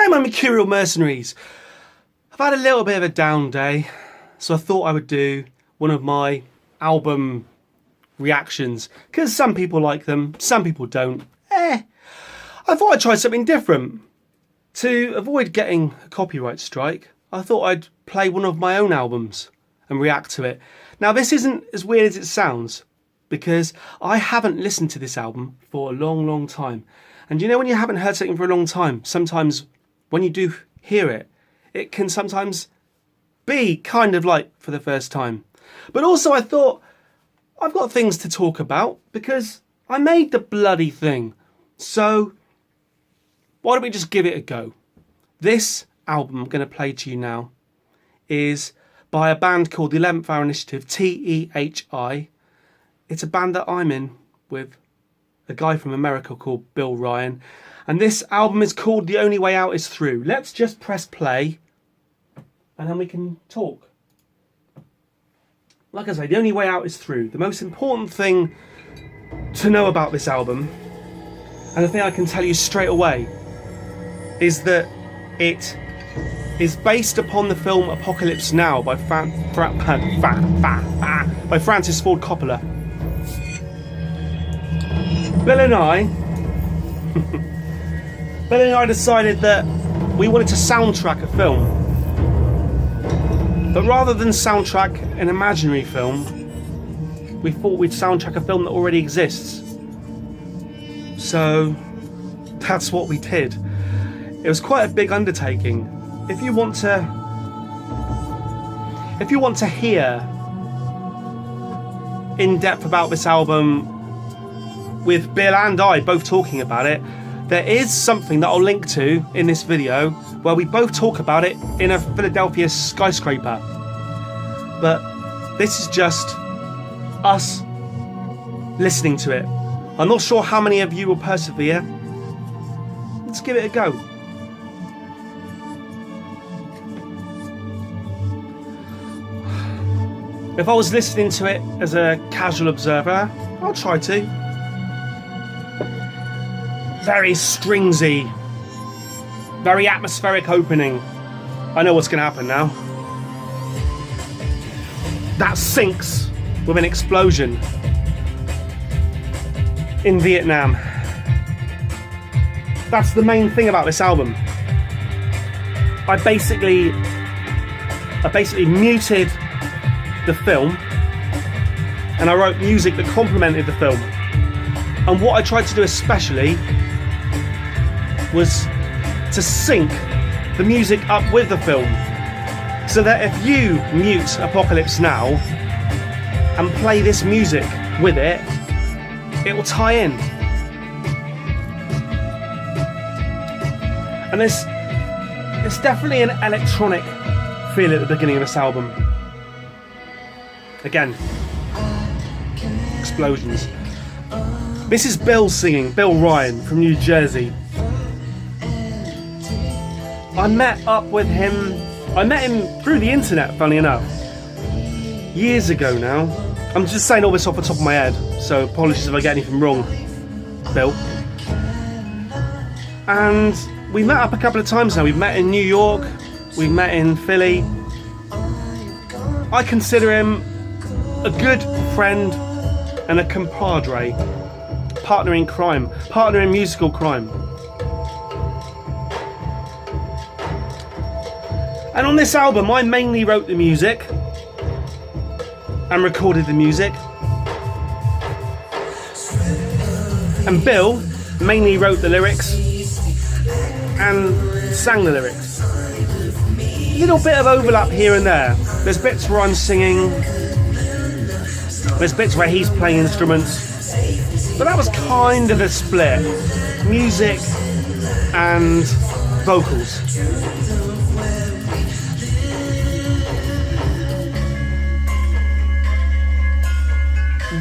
G'day my Mercurial mercenaries. I've had a little bit of a down day, so I thought I would do one of my album reactions, because some people like them, some people don't. I thought I'd try something different. To avoid getting a copyright strike, I thought I'd play one of my own albums and react to it. Now this isn't as weird as it sounds, because I haven't listened to this album for a long time. And you know when you haven't heard something for a long time, sometimes when you do hear it, it can sometimes be kind of like for the first time. But also I thought, I've got things to talk about because I made the bloody thing. So why don't we just give it a go? This album I'm going to play to you now is by a band called the 11th Hour Initiative, TEHI. It's a band that I'm in with a guy from America called Bill Ryan. And this album is called The Only Way Out Is Through. Let's just press play and then we can talk. Like I say, the only way out is through. The most important thing to know about this album, and the thing I can tell you straight away, is that it is based upon the film Apocalypse Now by Francis Ford Coppola. Bill and I decided that we wanted to soundtrack a film. But rather than soundtrack an imaginary film, we thought we'd soundtrack a film that already exists. So that's what we did. It was quite a big undertaking. If you want to hear in depth about this album with Bill and I both talking about it, there is something that I'll link to in this video where we both talk about it in a Philadelphia skyscraper. But this is just us listening to it. I'm not sure how many of you will persevere. Let's give it a go. If I was listening to it as a casual observer, I'll try to. Very stringsy, very atmospheric opening. I know what's going to happen now. That sinks with an explosion in Vietnam. That's the main thing about this album. I basically muted the film and I wrote music that complemented the film. And what I tried to do especially was to sync the music up with the film, so that if you mute Apocalypse Now and play this music with it, it will tie in. And there's definitely an electronic feel at the beginning of this album. Again, explosions. This is Bill singing, Bill Ryan from New Jersey. I met him through the internet, funny enough, years ago now. I'm just saying all this off the top of my head, so apologies if I get anything wrong, Bill. And we met up a couple of times now. We've met in New York, we've met in Philly. I consider him a good friend and a compadre, partner in crime, partner in musical crime. And on this album, I mainly wrote the music and recorded the music. And Bill mainly wrote the lyrics and sang the lyrics. A little bit of overlap here and there. There's bits where I'm singing, there's bits where he's playing instruments, but that was kind of a split. Music and vocals.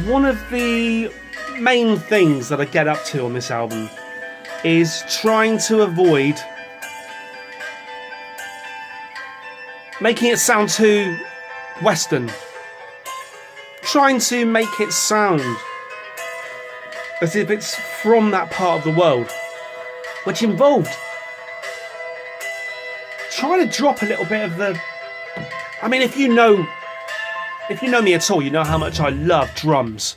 One of the main things that I get up to on this album is trying to avoid making it sound too Western. Trying to make it sound as if it's from that part of the world, which involved trying to drop a little bit of the... I mean, if you know me at all, you know how much I love drums.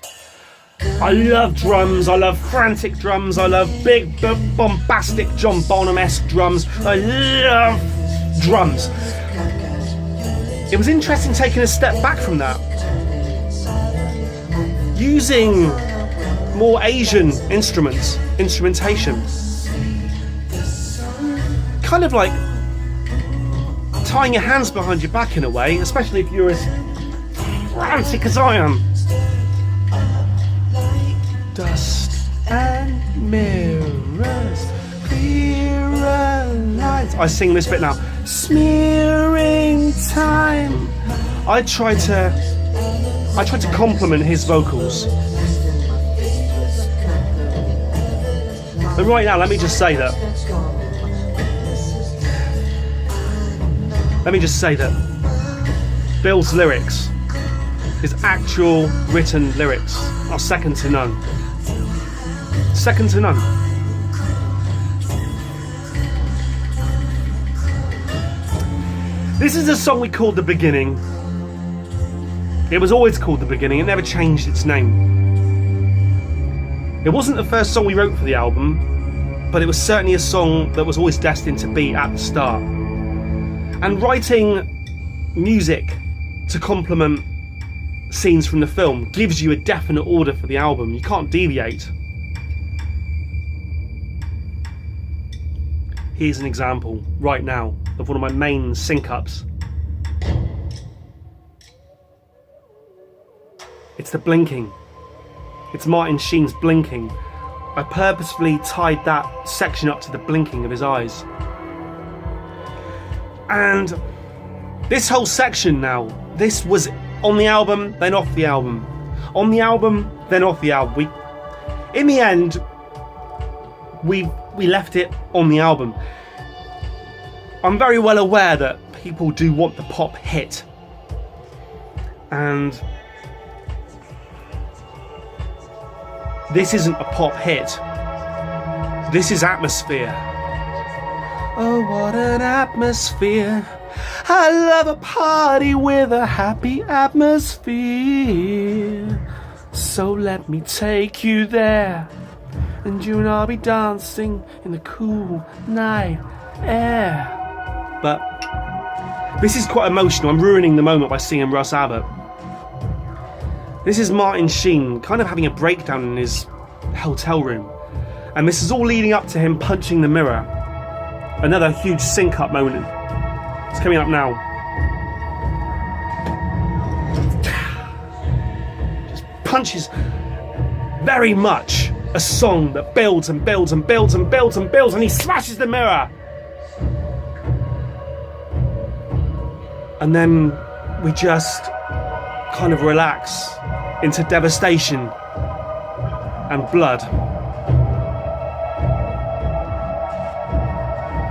I love drums, I love frantic drums, I love big, bombastic John Bonham-esque drums. I love drums. It was interesting taking a step back from that. Using more Asian instrumentation. Kind of like tying your hands behind your back in a way, especially if you're as frantic as I am. Dust and mirrors, clearer lights. I sing this bit now. Smearing time. I tried to compliment his vocals. But right now, let me just say that Bill's lyrics, his actual written lyrics, are second to none. Second to none. This is a song we called The Beginning. It was always called The Beginning, it never changed its name. It wasn't the first song we wrote for the album, but it was certainly a song that was always destined to be at the start. And writing music to complement scenes from the film gives you a definite order for the album. You can't deviate. Here's an example right now of one of my main sync-ups. It's the blinking. It's Martin Sheen's blinking. I purposefully tied that section up to the blinking of his eyes. And this whole section now, this was on the album, then off the album. On the album, then off the album. In the end, we left it on the album. I'm very well aware that people do want the pop hit. And this isn't a pop hit. This is atmosphere. Oh, what an atmosphere. I love a party with a happy atmosphere. So let me take you there. And you and I'll be dancing in the cool night air. But this is quite emotional. I'm ruining the moment by singing Russ Abbott. This is Martin Sheen kind of having a breakdown in his hotel room. And this is all leading up to him punching the mirror. Another huge sync-up moment. It's coming up now. Just punches very much a song that builds and builds and builds and builds and builds, and he smashes the mirror. And then we just kind of relax into devastation and blood.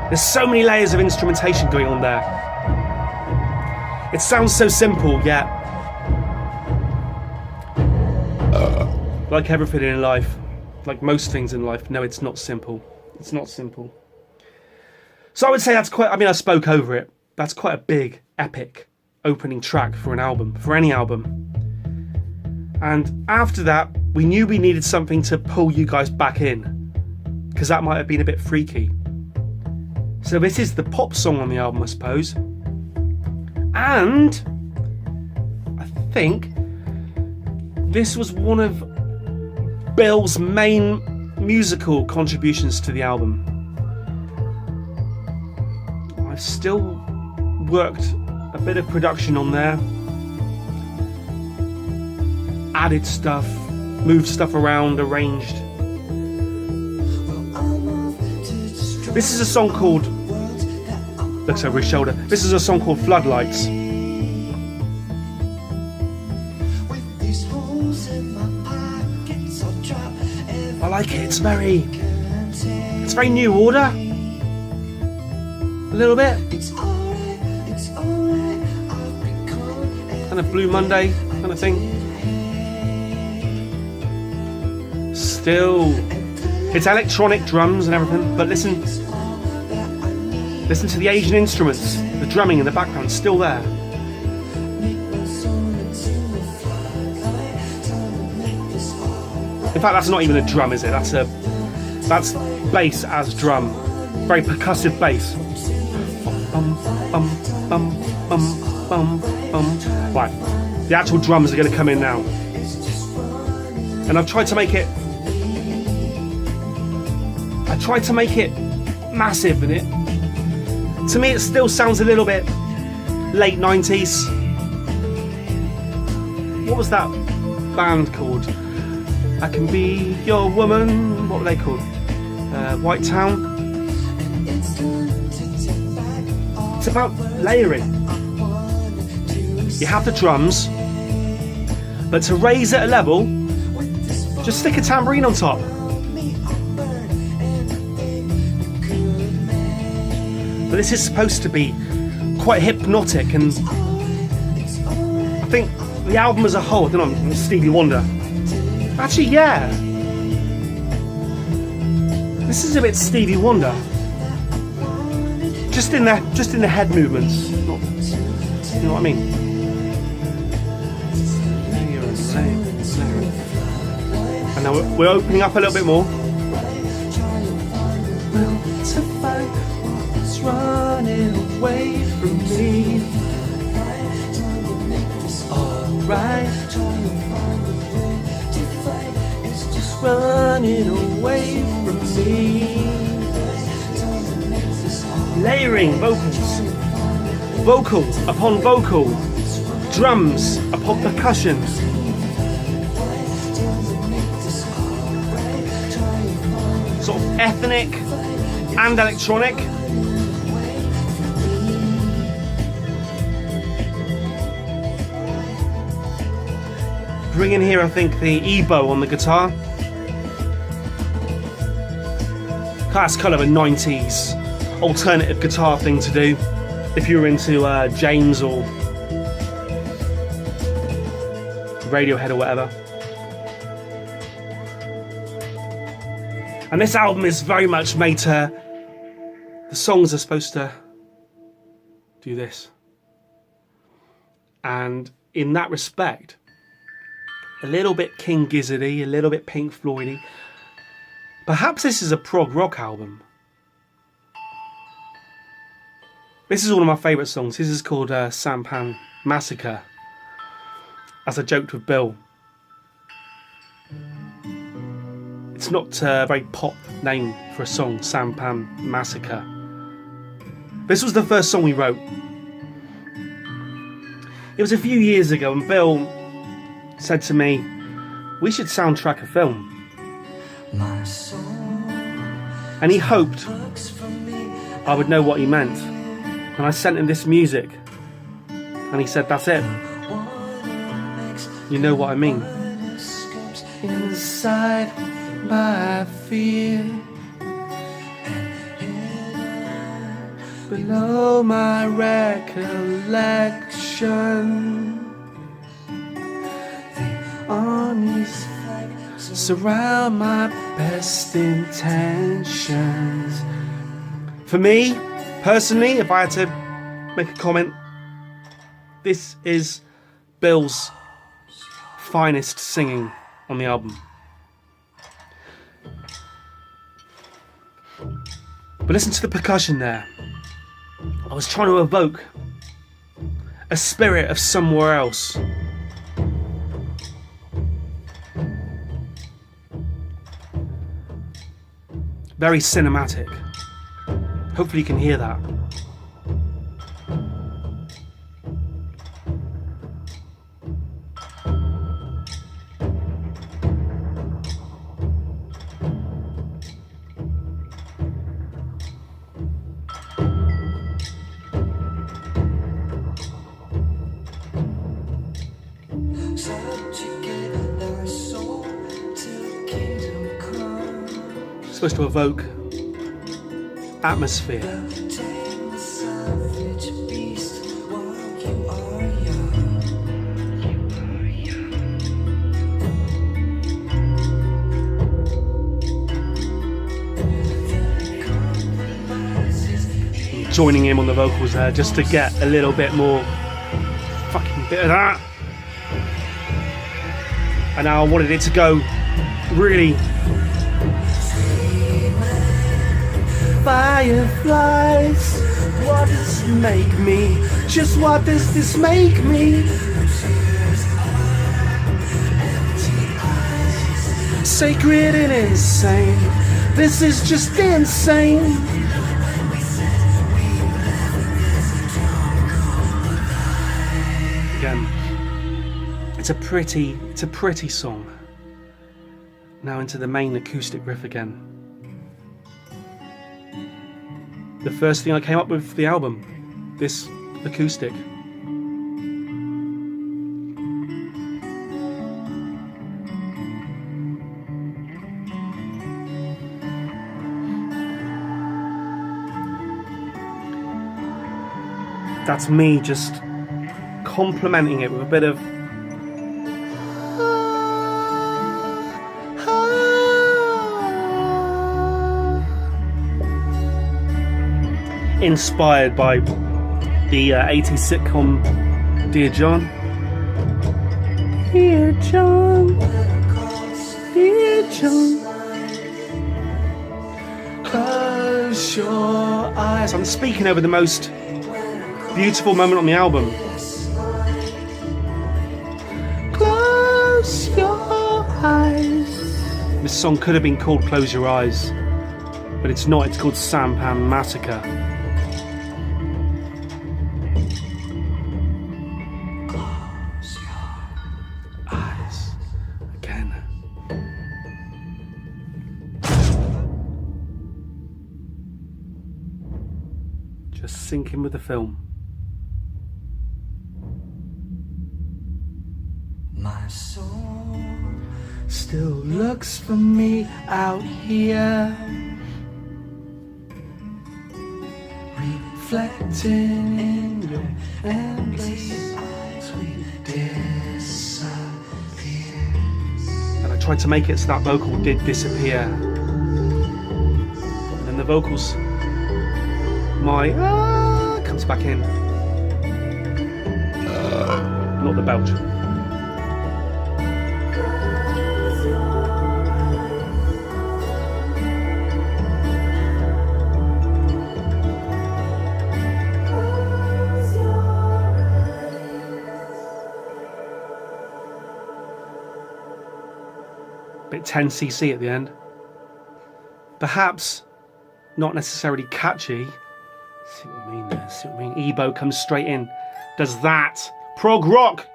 There's so many layers of instrumentation going on there. It sounds so simple, yet like everything in life, like most things in life, no, it's not simple. It's not simple. So I would say that's quite, I spoke over it. That's quite a big, epic opening track for an album, for any album. And after that, we knew we needed something to pull you guys back in, because that might have been a bit freaky. So this is the pop song on the album, I suppose. And I think this was one of Bill's main musical contributions to the album. I've still worked a bit of production on there, added stuff, moved stuff around, arranged. This is a song called, looks over his shoulder, this is a song called Floodlights. I like it, it's very New Order, a little bit, kind of Blue Monday kind of thing. Still, it's electronic drums and everything, but listen. Listen to the Asian instruments, the drumming in the background, still there. In fact, that's not even a drum, is it? That's bass as drum. Very percussive bass. Bum, bum, bum, bum, bum, bum. Right, the actual drums are going to come in now. And I've tried to make it massive, and to me it still sounds a little bit late 90s. What was that band called? I Can Be Your Woman. What were they called? White Town. It's about layering. You have the drums, but to raise it a level, just stick a tambourine on top. But this is supposed to be quite hypnotic, and I think the album as a whole, I don't know, Stevie Wonder. Actually, yeah. This is a bit Stevie Wonder. Just in the head movements. Not, you know what I mean? And now we're opening up a little bit more. Running away from me. Alright. It's just running away from me. Layering vocals. Vocal upon vocal. Drums upon percussion. Sort of ethnic and electronic. Bring in here, I think, the ebow on the guitar. That's kind of a 90s alternative guitar thing to do if you were into James or Radiohead or whatever. And this album is very much made to... The songs are supposed to do this. And in that respect, a little bit King Gizzardy, a little bit Pink Floydy. Perhaps this is a prog rock album. This is one of my favourite songs. This is called Sampan Massacre. As I joked with Bill. It's not a very pop name for a song, Sampan Massacre. This was the first song we wrote. It was a few years ago, and Bill said to me, we should soundtrack a film. And he hoped I would know what he meant. And I sent him this music, and he said, that's it. You know what I mean. Inside my fear, below my recollection, armies surround my best intentions. For me, personally, if I had to make a comment, this is Bill's finest singing on the album. But listen to the percussion there. I was trying to evoke a spirit of somewhere else. Very cinematic. Hopefully you can hear that. Supposed to evoke atmosphere. joining in on the vocals there just to get a little bit more fucking bit of that. And now I wanted it to go really fireflies. What does it make me? Just what does this make me? Sacred and insane. This is just insane. Again, it's a pretty song. Now into the main acoustic riff again. The first thing I came up with for the album, this acoustic. That's me just complementing it with a bit of inspired by the 80s sitcom Dear John. Dear John, Dear John, close your eyes. I'm speaking over the most beautiful moment on the album. Close your eyes. This song could have been called Close Your Eyes, but it's not. It's called Sampan Massacre. Close your eyes. Again. Just syncing with the film. My soul still looks for me out here, reflecting in your endless eyes, we disappear. And I tried to make it so that vocal did disappear. And then the vocals, my comes back in. Not the belch. Bit 10cc at the end. Perhaps not necessarily catchy. See what I mean there? See what I mean? Ebo comes straight in. Does that. Prog rock!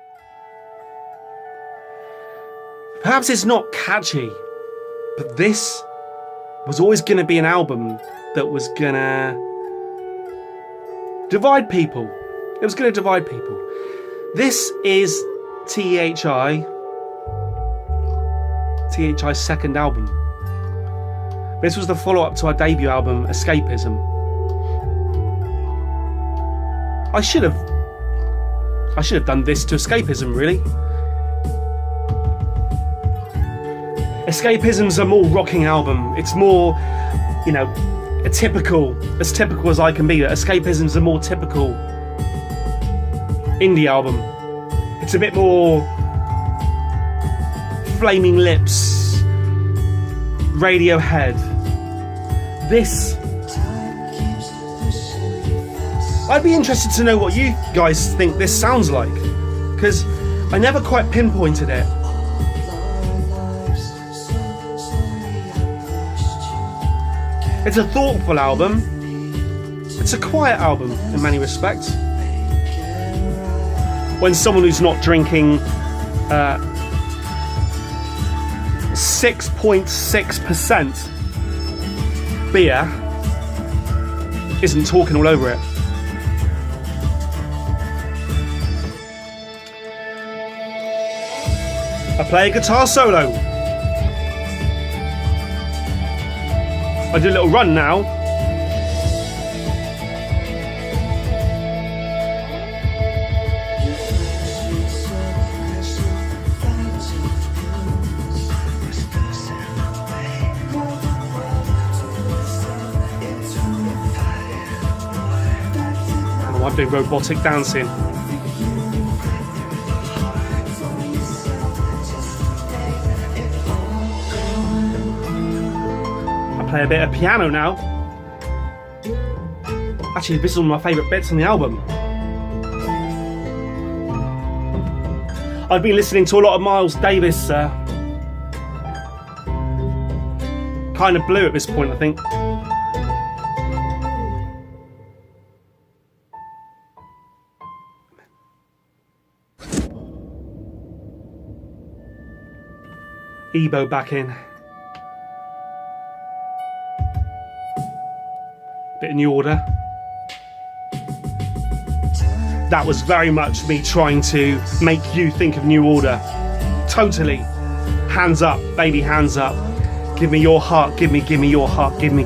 Perhaps it's not catchy, but this was always going to be an album that was going to divide people. It was going to divide people. This is TEHI's second album. This was the follow-up to our debut album, Escapism. I should have done this to Escapism, really. Escapism's a more rocking album. It's more, as typical as I can be. Escapism's a more typical indie album. It's a bit more Flaming Lips, Radiohead. This, I'd be interested to know what you guys think this sounds like, because I never quite pinpointed it. It's a thoughtful album. It's a quiet album in many respects. When someone who's not drinking 6.6% beer isn't talking all over it. I play a guitar solo. I do a little run now. Oh, I'm doing robotic dancing. I play a bit of piano now. Actually, this is one of my favourite bits on the album. I've been listening to a lot of Miles Davis. Kind of blue at this point, I think. Ebo back in. Bit of New Order. That was very much me trying to make you think of New Order. Totally. Hands up, baby, hands up. Give me your heart, give me your heart, give me.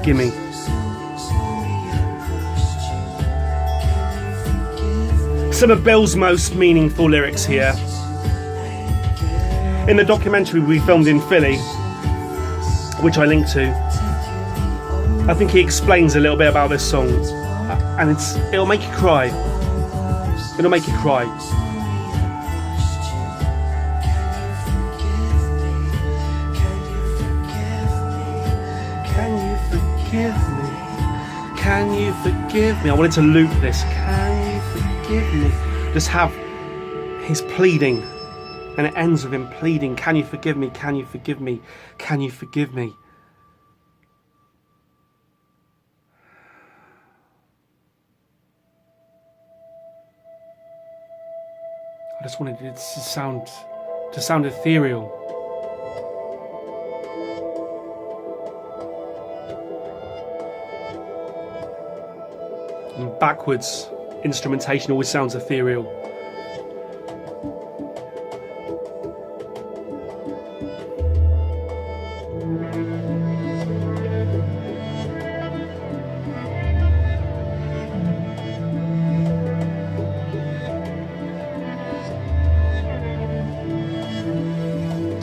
Some of Bill's most meaningful lyrics here. In the documentary we filmed in Philly, which I linked to, I think he explains a little bit about this song, and it'll make you cry. It'll make you cry. Can you forgive me? Can you forgive me? I wanted to loop this. Can you forgive me? Just have his pleading, and it ends with him pleading. Can you forgive me? Can you forgive me? Can you forgive me? I just wanted it to sound ethereal. And backwards instrumentation always sounds ethereal.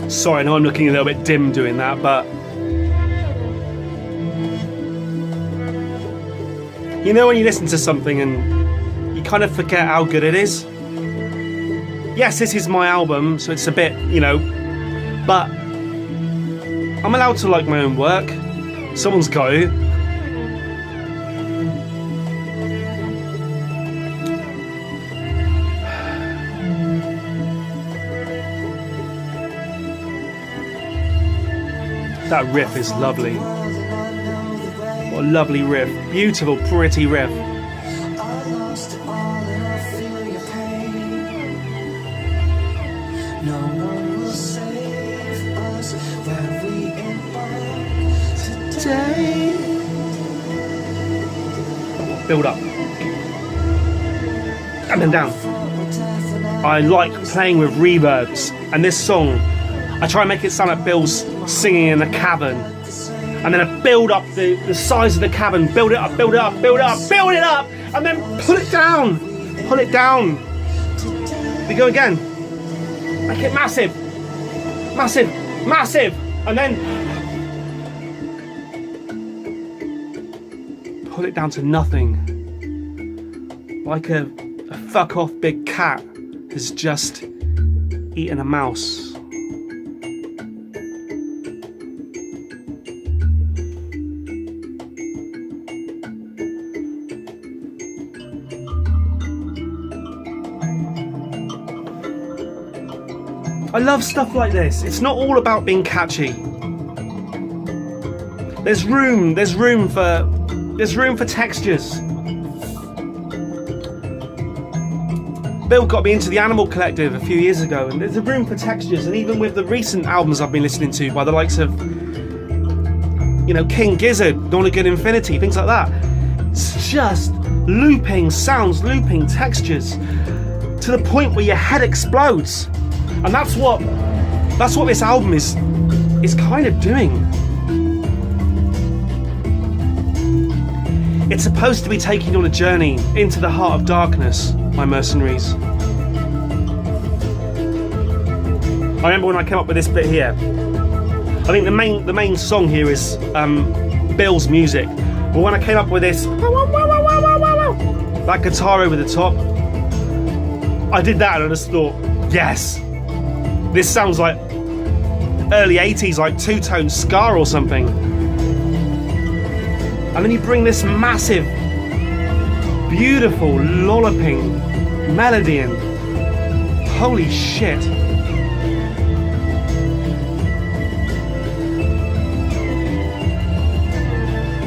Sorry, I know I'm looking a little bit dim doing that, but you know when you listen to something and you kind of forget how good it is? Yes, this is my album, so it's a bit, but I'm allowed to like my own work. Someone's got to. That riff is lovely. What a lovely riff. Beautiful, pretty riff. Today. Build up. And then down. I like playing with reverbs, and this song I try and make it sound like Bill's singing in a cavern, and then I build up the size of the cavern, build it up, and then pull it down. We go again. Make it massive, and then pull it down to nothing. Like a fuck off big cat has just eaten a mouse. I love stuff like this. It's not all about being catchy. There's room for textures. Bill got me into the Animal Collective a few years ago, and there's a room for textures, and even with the recent albums I've been listening to by the likes of King Gizzard, Dawn of Good Infinity, things like that. It's just looping sounds, looping textures to the point where your head explodes. And that's what this album is kind of doing. It's supposed to be taking you on a journey into the heart of darkness by Mercenaries. I remember when I came up with this bit here. I think the main song here is that guitar over the top. I did that and I just thought, yes, this sounds like early 80s, like two-tone ska or something. And then you bring this massive, beautiful, lolloping melody in. Holy shit.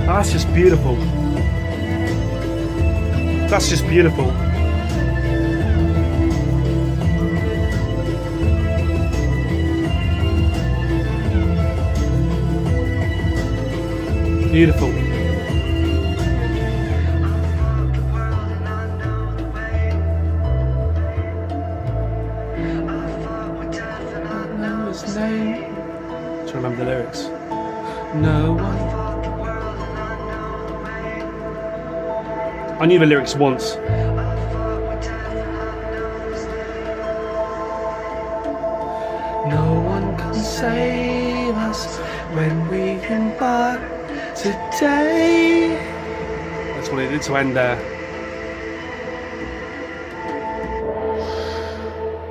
That's just beautiful. That's just beautiful. Beautiful. To remember the lyrics. No one. I knew the lyrics once. No one can save us when we embark today. That's what it did to end there.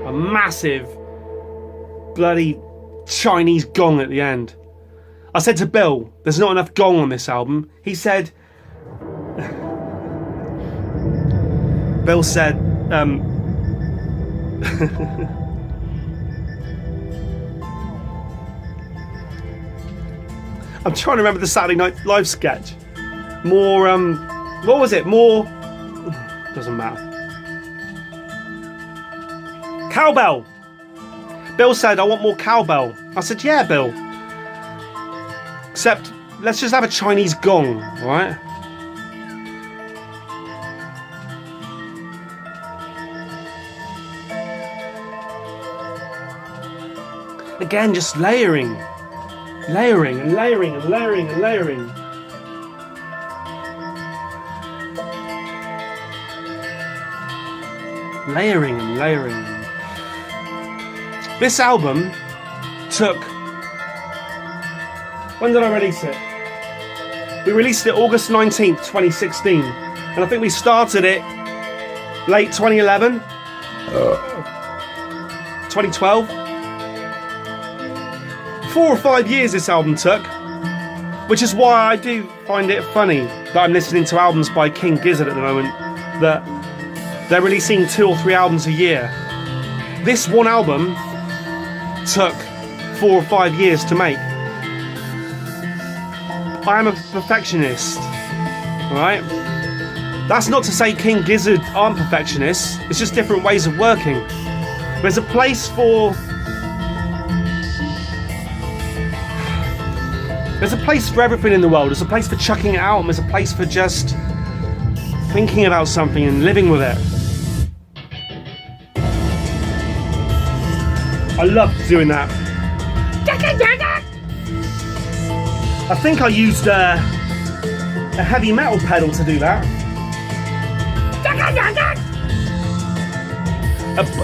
A massive bloody Chinese gong at the end. I said to Bill, there's not enough gong on this album. He said, Bill said, I'm trying to remember the Saturday Night Live sketch. More, what was it? More, doesn't matter. Cowbell. Bill said, I want more cowbell. I said, yeah, Bill. Except, let's just have a Chinese gong, alright? Again, just layering. Layering and layering and layering and layering. Layering and layering. This album took... When did I release it? We released it August 19th, 2016. And I think we started it late 2011. 2012. 4 or 5 years this album took. Which is why I do find it funny that I'm listening to albums by King Gizzard at the moment. That they're releasing 2 or 3 albums a year. This one album took 4 or 5 years to make. I am a perfectionist, alright? That's not to say King Gizzard aren't perfectionists, it's just different ways of working. There's a place for... There's a place for everything in the world. There's a place for chucking it out, and there's a place for just thinking about something and living with it. I love doing that. I think I used a heavy metal pedal to do that.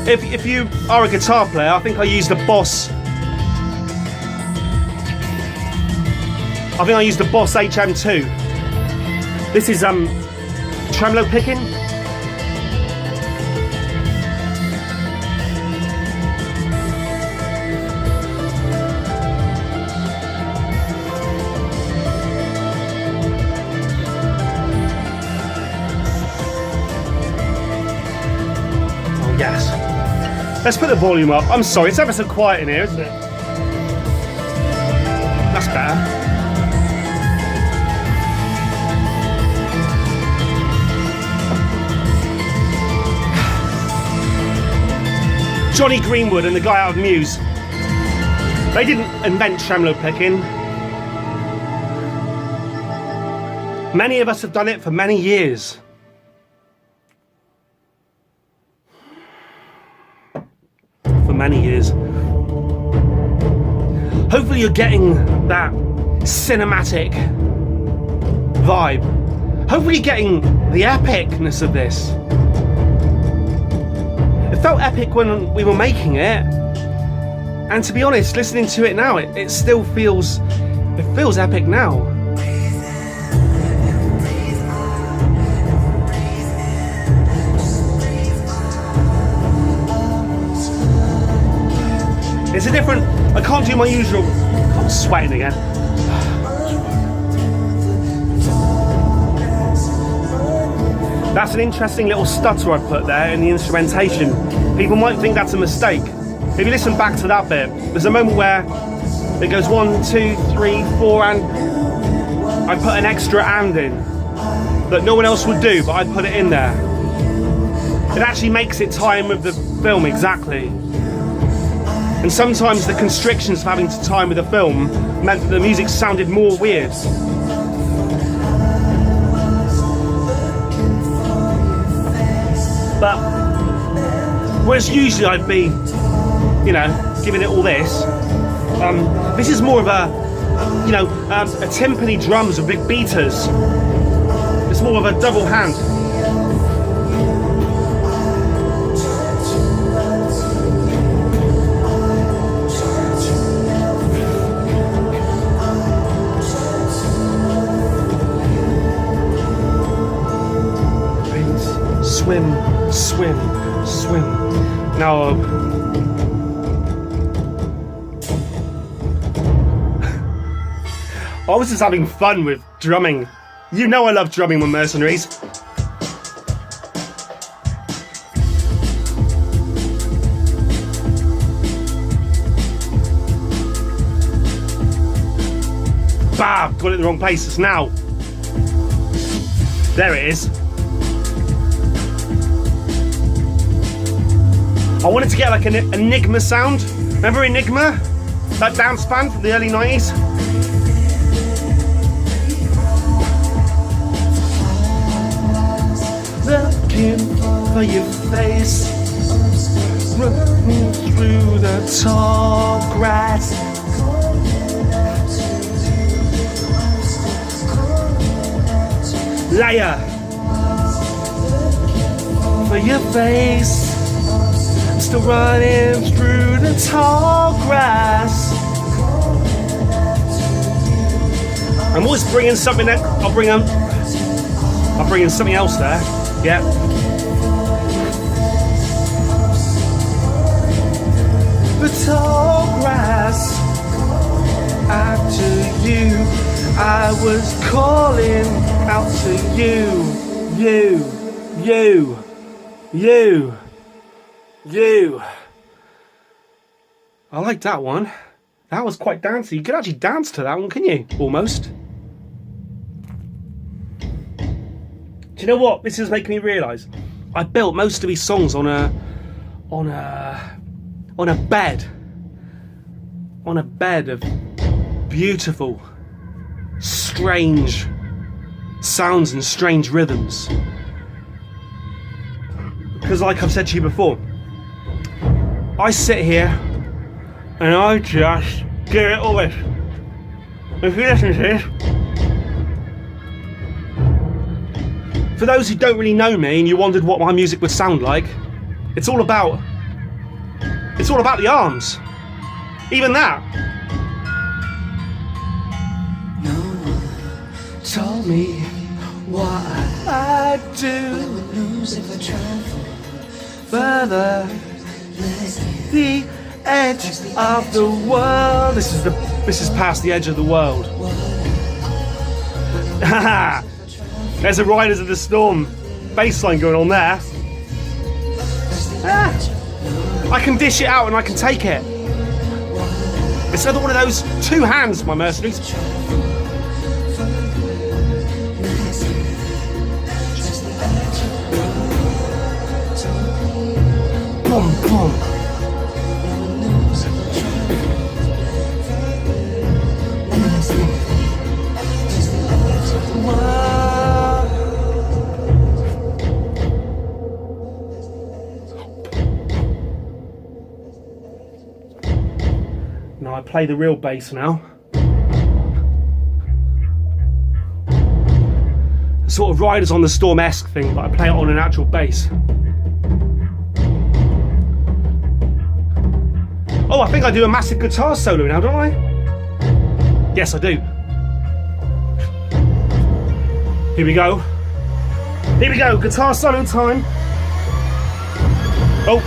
If you are a guitar player, I think I used a Boss. I think I used the Boss HM2. This is tremolo picking. Oh yes. Let's put the volume up. I'm sorry, it's ever so quiet in here, isn't it? That's better. Johnny Greenwood and the guy out of Muse. They didn't invent tremolo picking. Many of us have done it for many years. For many years. Hopefully you're getting that cinematic vibe. Hopefully you're getting the epicness of this. It felt epic when we were making it, and to be honest, listening to it now, it still feels epic now. It's a different, I can't do my usual, I'm sweating again. That's an interesting little stutter I put there in the instrumentation. People might think that's a mistake. If you listen back to that bit, there's a moment where it goes 1, 2, 3, 4, and I put an extra and in that no one else would do, but I put it in there. It actually makes it time with the film exactly. And sometimes the constrictions of having to time with the film meant that the music sounded more weird. But whereas usually I'd be, you know, giving it all this, this is more of a, you know, a timpani drums with big beaters. It's more of a double hand. Swim, swim, swim. Now, I was just having fun with drumming. You know I love drumming with Mercenaries. Bam! Got it in the wrong place. It's now. There it is. I wanted to get like an Enigma sound. Remember Enigma? That dance band from the early 90s? Looking for your face, running through the tall grass. Liar. For your face, still running through the tall grass. I'm always bringing something that I'll bring in something else there. Yeah. The tall grass. After you, I was calling out to you. I like that one. That was quite dancey. You could actually dance to that one, can you? Almost. Do you know what? This is making me realise. I built most of these songs on a bed. On a bed of beautiful, strange sounds and strange rhythms. Because like I've said to you before, I sit here and I just give it all this. If you listen to this, for those who don't really know me and you wondered what my music would sound like, it's all about the arms. Even that. No one told me what I'd do if I travel further. The edge of the world. This is past the edge of the world. Haha. There's a Riders of the Storm bass line going on there. I can dish it out and I can take it. It's another one of those two hands, my Mercenaries. Boom, boom. Now I play the real bass now. Sort of Riders on the Storm-esque thing, but I play it on an actual bass. Oh, I think I do a massive guitar solo now, don't I? Yes, I do. Here we go. Here we go, guitar solo time. Oh.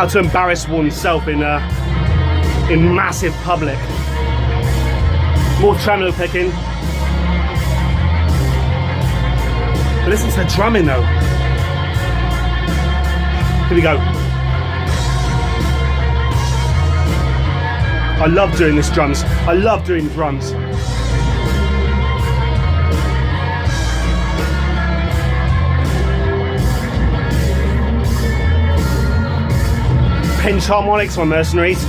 how to embarrass oneself in massive public. More tremolo picking. But listen to the drumming though. Here we go. I love doing this drums. I love doing drums. Pinch harmonics on Mercenaries.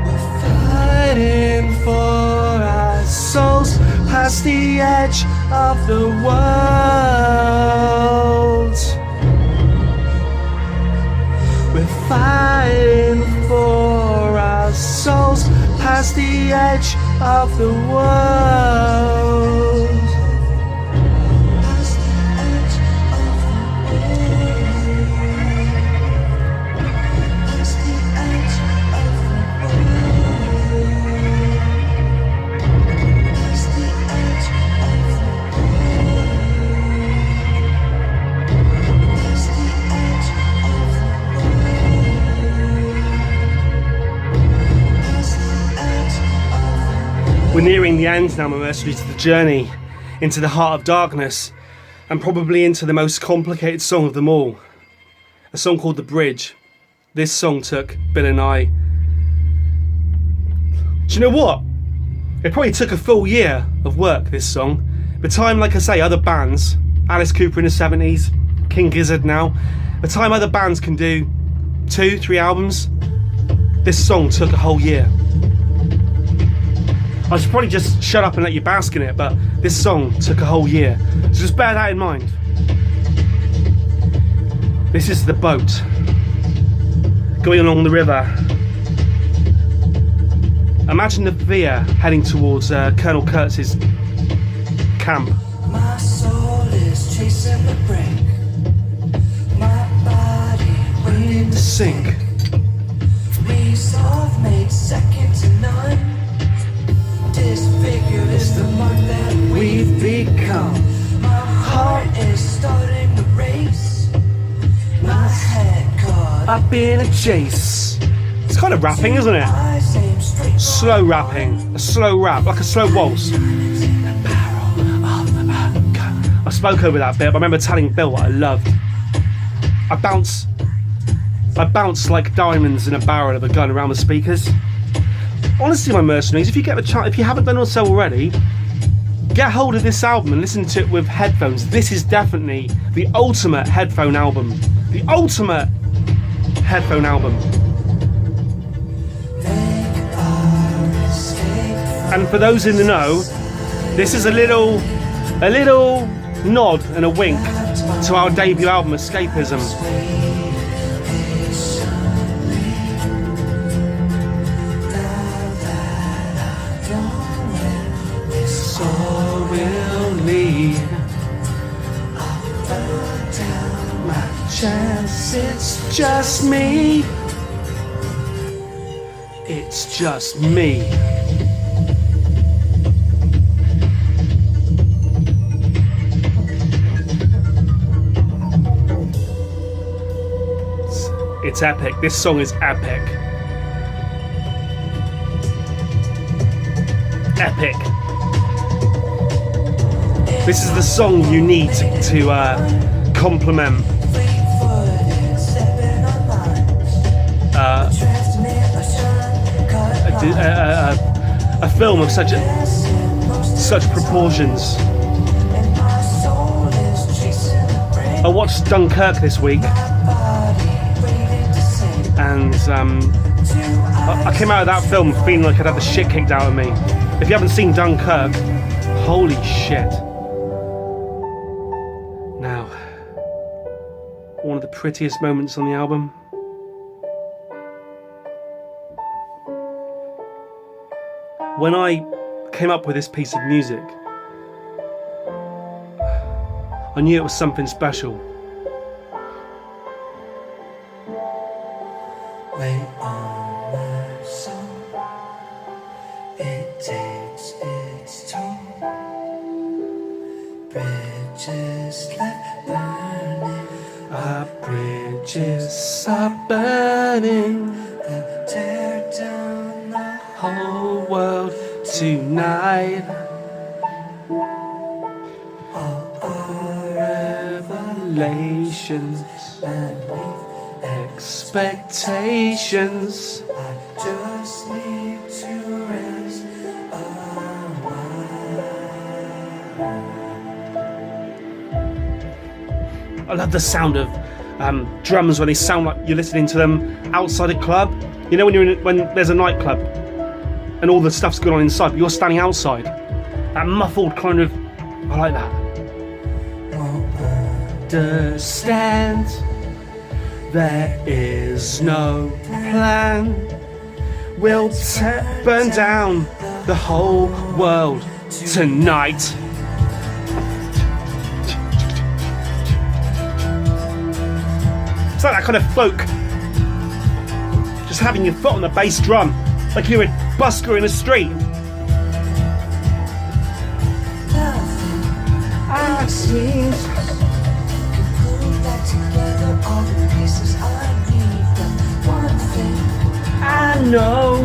We're fighting for our souls past the edge of the world. We're fighting for our souls past the edge of the world. Past the edge of the world. Past the edge of the world. Past the edge of the world. Past the edge of the We're nearing the end now, my mercenaries, to the journey into the heart of darkness, and probably into the most complicated song of them all. A song called The Bridge. This song took Bill and I... Do you know what? It probably took a full year of work, this song. The time, like I say, other bands, Alice Cooper in the 70s, King Gizzard now, the time other bands can do 2-3 albums, this song took a whole year. I should probably just shut up and let you bask in it, but this song took a whole year. So just bear that in mind. This is the boat going along the river. Imagine the Via heading towards Colonel Kurtz's camp. My soul is chasing the brink. My body waiting to sink. Resolve made second to none. Disfigured is the mark that we've become. My heart is starting to race. My head caught up in a chase. It's kind of rapping, isn't it? Slow rapping. A slow rap, like a slow waltz. I spoke over that bit, but I remember telling Bill what I loved. I bounce like diamonds in a barrel of a gun around the speakers. Honestly, my mercenaries, if you get the chance, if you haven't done so already, get hold of this album and listen to it with headphones. This is definitely the ultimate headphone album. The ultimate headphone album. And for those in the know, this is a little nod and a wink to our debut album, Escapism. It's just me. It's just me. It's epic. This song is epic. Epic. This is the song you need to complement a film of such proportions. I watched Dunkirk this week, and I came out of that film feeling like I'd had the shit kicked out of me. If you haven't seen Dunkirk, holy shit. Now, one of the prettiest moments on the album. When I came up with this piece of music, I knew it was something special. Wait on my soul. bridges are burning, tear down the whole world tonight. Revelations and expectations. I just need to rest a while. I love the sound of drums when they sound like you're listening to them outside a club. You know when there's a nightclub and all the stuff's going on inside, but you're standing outside. That muffled kind of, I like that. Understand, there is no plan. We'll burn down the whole world tonight. It's like that kind of folk, just having your foot on the bass drum, like you're a busker in a street. I see. Put back together all the pieces I need, but one thing I know.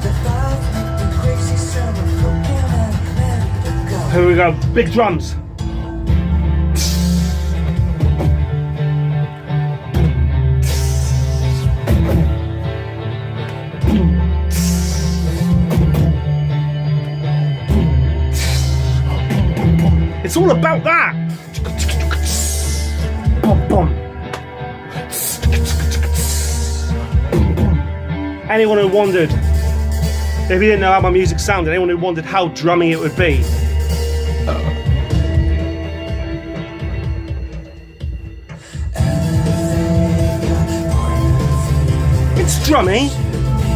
the love make me crazy, so I'm broken and ready to go. Here we go, big drums. It's all about that. Boom, boom. Anyone who wondered, if you didn't know how my music sounded, anyone who wondered how drummy it would be, it's drummy.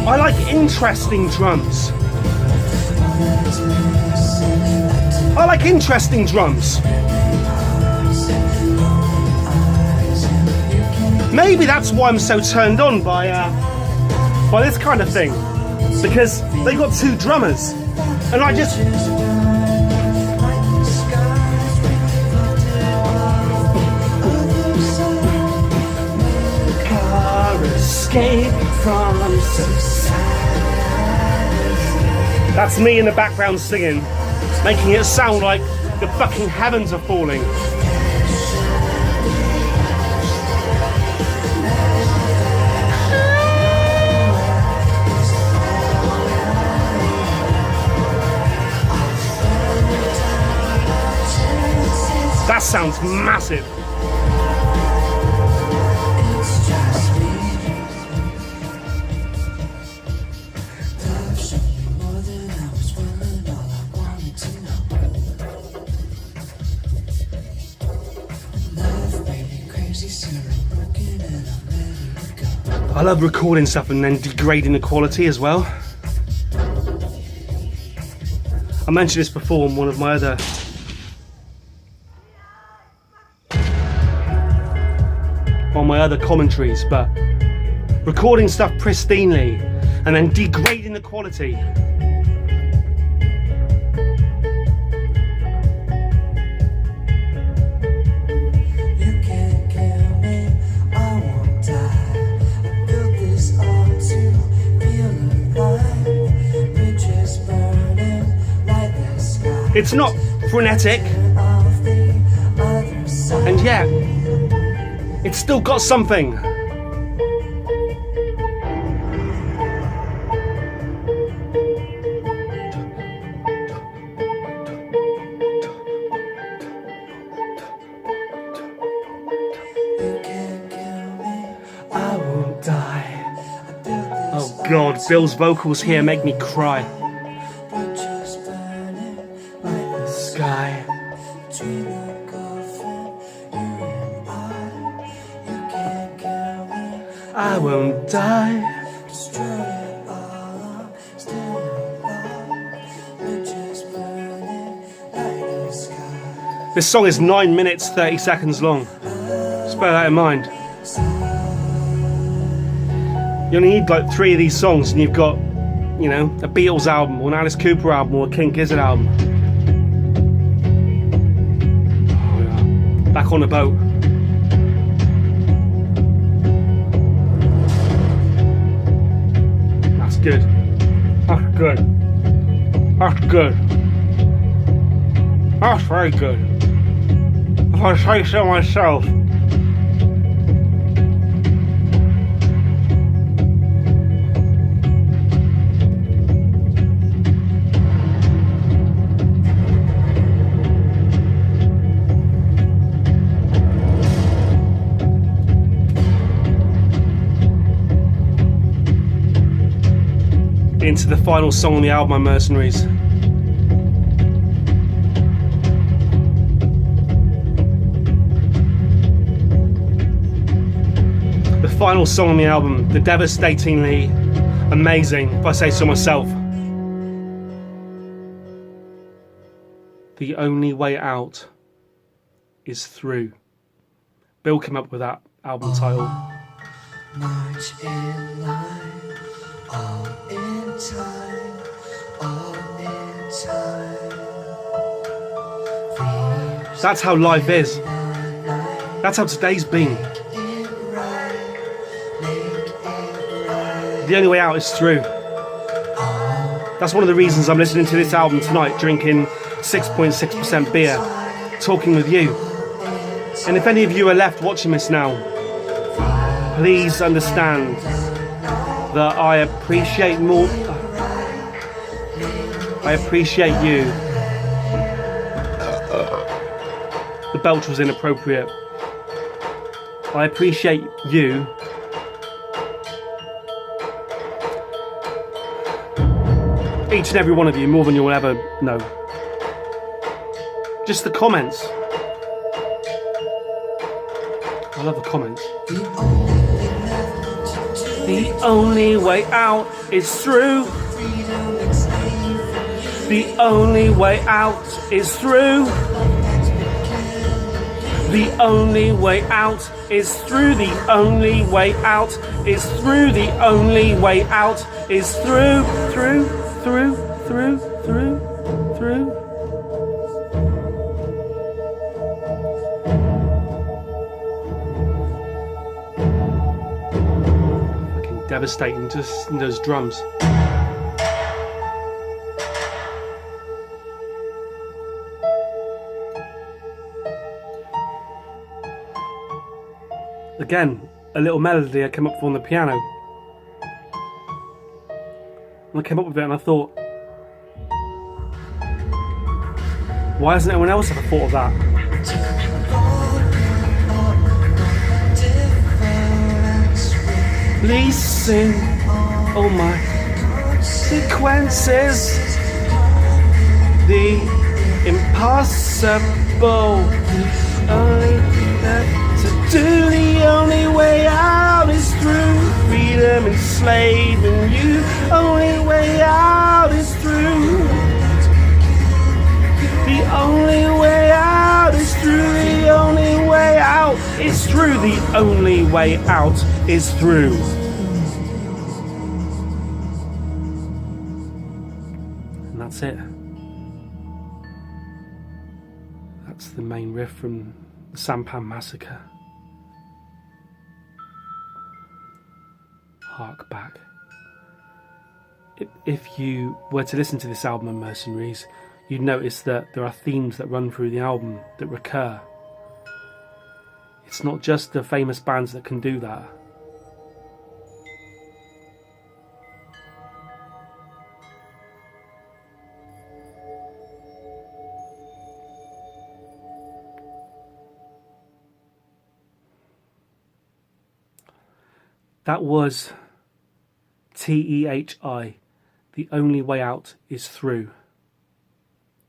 I like interesting drums. I like interesting drums. Maybe that's why I'm so turned on by this kind of thing, because they got two drummers, and I just escape from society. That's me in the background singing, making it sound like the fucking heavens are falling. That sounds massive. It's just me. Love showed me more than I was willing, all I wanted to know. Love made me crazy, so I'm broken and I'm ready to go. I love recording stuff and then degrading the quality as well. I mentioned this before on one of my other commentaries, but recording stuff pristinely and then degrading the quality. You can't kill me, I won't die. I built this all to feel alive. Bridges burning like the sky. It's not frenetic, Off the other side. and yet it's still got something. You can't kill me, I won't die. I built this Oh God, Bill's vocals here make me cry. bridges burning like the Sky. between the gulf and you and I. You can't kill me, I won't die. destroy it all, I'm still alive. Bridges burning like the sky. This song is 9 minutes 30 seconds long. Just bear that in mind. You only need like 3 of these songs and you've got, you know, a Beatles album or an Alice Cooper album or a King Gizzard album. Oh, yeah. Back on the boat. good. That's good. That's good. That's very good. If I say so myself. Into the final song on the album, my Mercenaries. The final song on the album, the devastatingly amazing, if I say so myself. The only way out is through. Bill came up with that album title. March in line, all in time, all in time. That's how life is. That's how today's been. The only way out is through. That's one of the reasons I'm listening to this album tonight, drinking 6.6% beer, talking with you. And if any of you are left watching this now, please understand that I appreciate more. I appreciate you. The belch was inappropriate. I appreciate you. Each and every one of you, more than you'll ever know. Just the comments. I love the comments. The only way out is through. The only way out is through. The only way out is through. The only way out is through. The only way out is through. Through. Through. Fucking devastating, just those drums. Again, a little melody I came up with on the piano. And I came up with it and I thought, why hasn't anyone else ever thought of that? Listen, all my sequences, the impossible, only to do. The only way out is through. Freedom enslaving you. Only way out is through. The only way out is through. The only way out is through. The only way out is through. And that's it. That's the main riff from the Sampan Massacre. Hark back. If you were to listen to this album, Mercenaries, you'd notice that there are themes that run through the album that recur. It's not just the famous bands that can do that. That was TEHI, The Only Way Out is Through.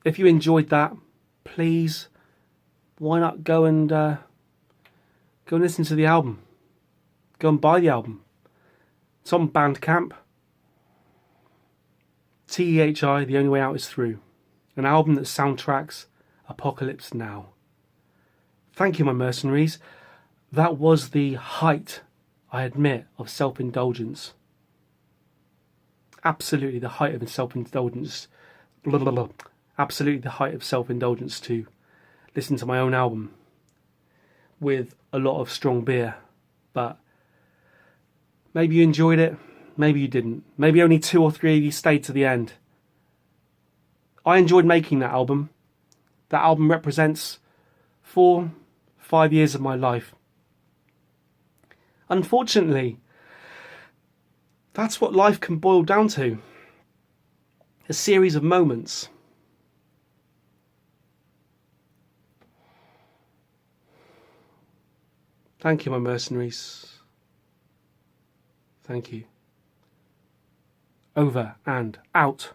If you enjoyed that, please, why not go and listen to the album. Go and buy the album. It's on Bandcamp. TEHI, The Only Way Out is Through. An album that soundtracks Apocalypse Now. Thank you, my Mercenaries. That was the height, I admit, of self-indulgence. Absolutely the height of self-indulgence. Absolutely the height of self-indulgence to listen to my own album with a lot of strong beer. But maybe you enjoyed it, Maybe you didn't. Maybe only 2 or 3 of you stayed to the end. I enjoyed making that album. That album represents 4, 5 years of my life. Unfortunately, that's what life can boil down to. A series of moments. Thank you, my mercenaries. Thank you. Over and out.